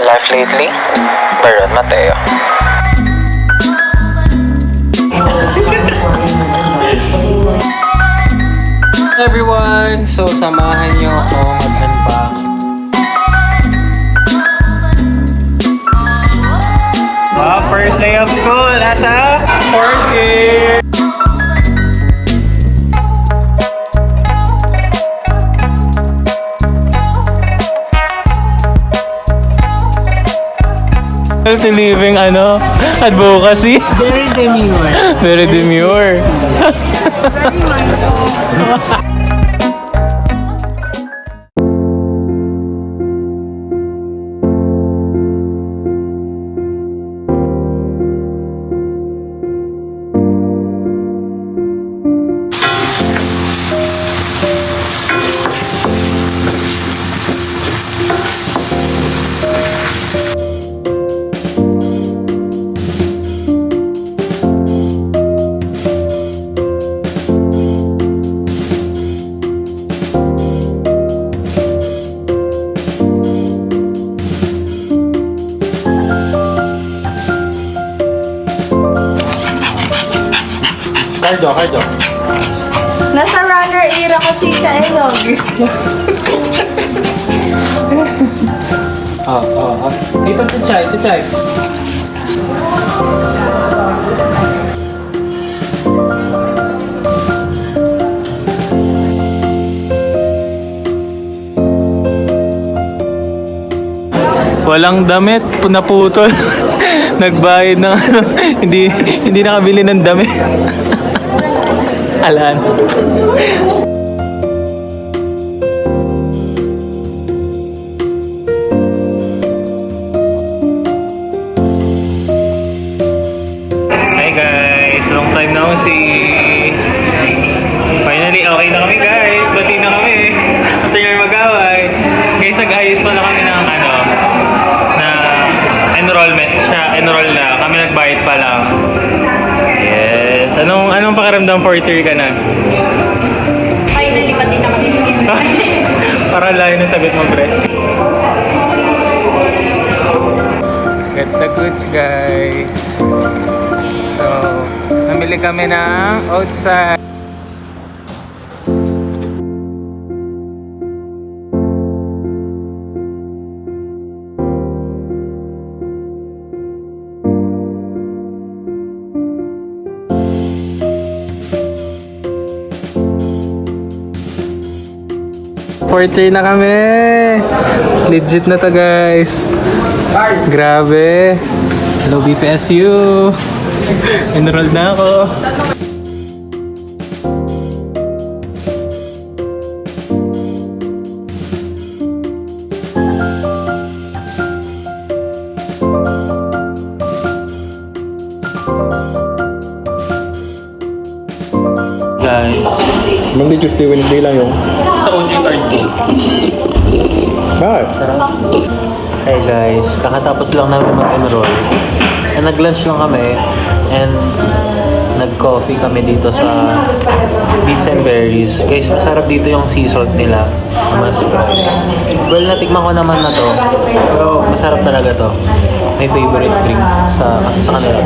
my life lately? Baron Mateo. Everyone! So, samahan nyo ako mag-unbox. Wow, first day of school! Asa? 4th year! Healthy living, advocacy. Very demure. Very demure. Cardo. Nasa runner era kasi siya eh, no? Ito chai. Walang damit, naputol. Nagbayad ng hindi nakabili ng damit. Alan. Hi guys, long time no see. Finally, okay na kami guys. Bati na kami. After yung mag-away. Guys, nag-ayos pa na kami ng na enrollment. Enroll na. Kami nagbayad pa lang. Yes. Anong pakiramdam 4th year ka na? Finally, pati na kami. Para layo na sagot mo, pre. Get the goods, guys. So, namili kami ng outside. Fourth year na kami. Legit na to, guys. Grabe. Hello, BPSU. Enrolled na ako. Guys, Monday, Tuesday, Wednesday lang yung... sa OG card ko. Bakit? Sarap. Hey guys, kakatapos lang namin mag-enroll. And nag-lunch lang kami. And nag-coffee kami dito sa Beats and Berries. Guys, masarap dito yung sea salt nila. Mas well, natikman ko naman na to. Pero masarap talaga to. My favorite drink sa kanila.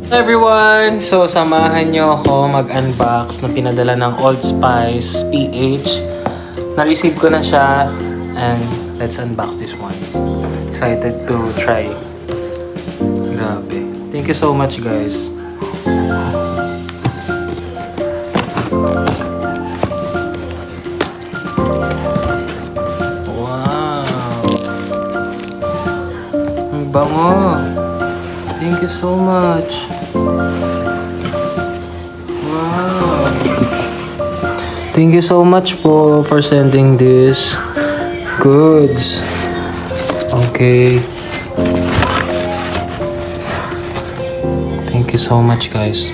Everyone! So, samahan nyo ako mag-unbox na pinadala ng Old Spice PH. Na-receive ko na siya and let's unbox this one. Excited to try. Grabe. Thank you so much, guys. Wow! Ang bango! Thank you so much. Wow. Thank you so much po for sending this goods. Okay. Thank you so much, guys.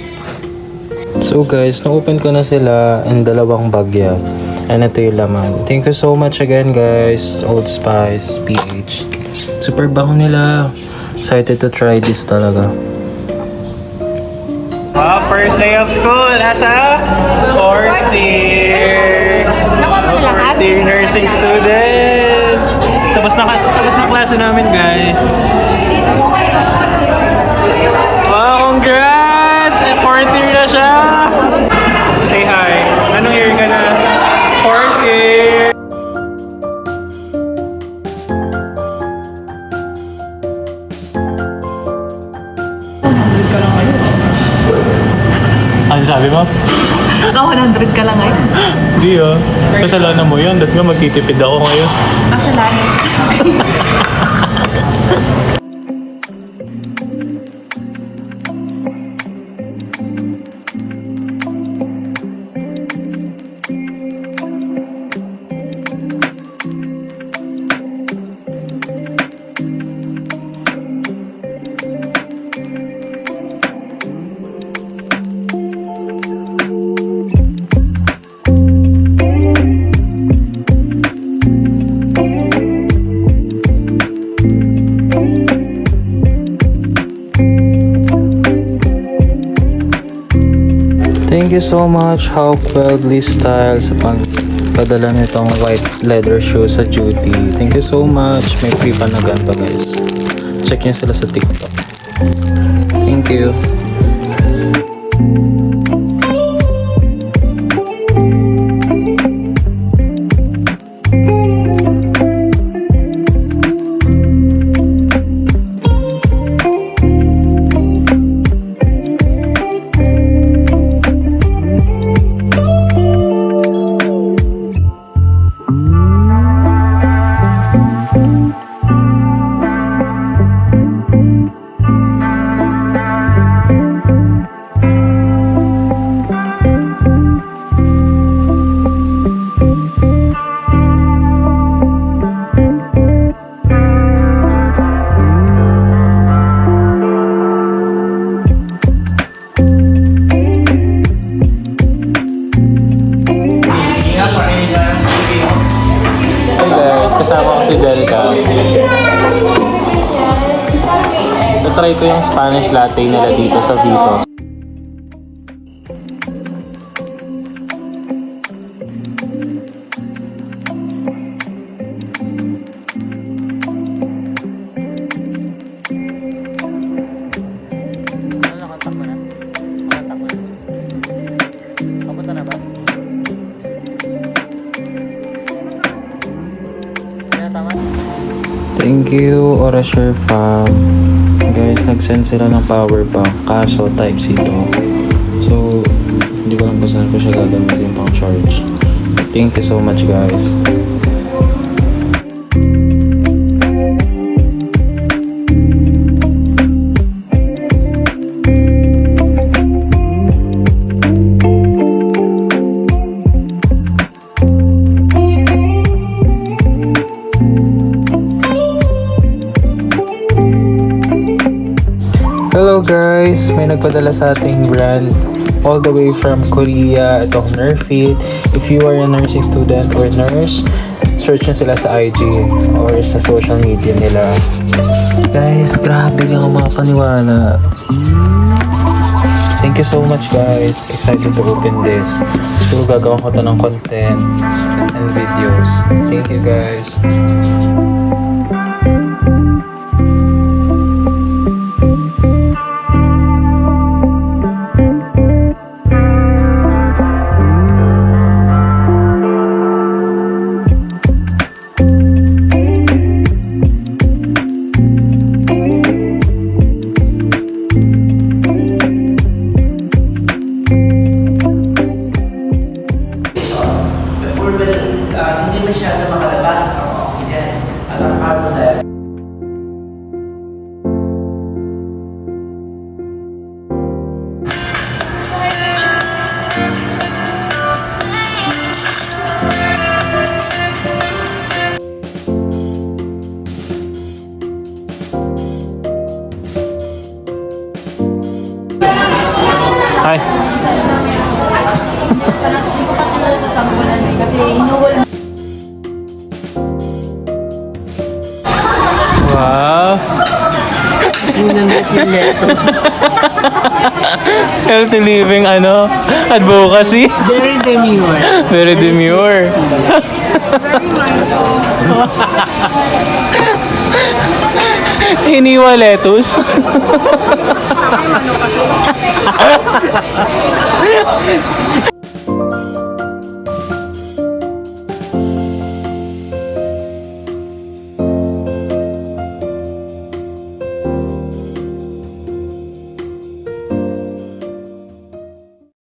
So guys, na-open ko na sila in dalawang bagya. And ito yung laman. Thank you so much again, guys. Old Spice PH. Super bango nila. Excited to try this talaga. Wow, first day of school. Nasa? Fourth year. Nakuha mo na lahat? Fourth year nursing students. Tapos na klase namin, guys. Wow, congrats! Fourth year na siya. Say hi. Anong year ka na? Fourth year. Ano sabi mo? Ka-100 ka lang ngayon. Hindi ah. Kasalanan mo yan. Dahil nga magtitipid ako ngayon. Kasalanan. Thank you so much, How Proudly Style, sa pagpadala nitong white leather shoes sa duty. Thank you so much. May free panagan pa, guys. Check nyo sila sa TikTok. Thank you. Hey guys, kasama ko si Jelka. Na-try ko yung Spanish latte nila dito sa Vito. Ano nakontak mo na? Nakontak mo na? Papunta na ba? Thank you, Orasure Fam. Guys, nag-send sila ng power bank. Kaso, Type-C to. So, hindi ko lang kung saan ko siya gagamitin pang charge. Thank you so much, guys. Hello guys! May nagpadala sa ating brand all the way from Korea. Itong Nerfit. If you are a nursing student or nurse, search nyo sila sa IG or sa social media nila. Guys, grabe di ako makapaniwala. Thank you so much guys. Excited to open this. So gagawin ko to ng content and videos. Thank you guys. hindi masyado makalabas ang oxygen at ang carbon dioxide. Hi. Wow. Healthy living, advocacy. Very demure. Very demure. Iniwa lettuce.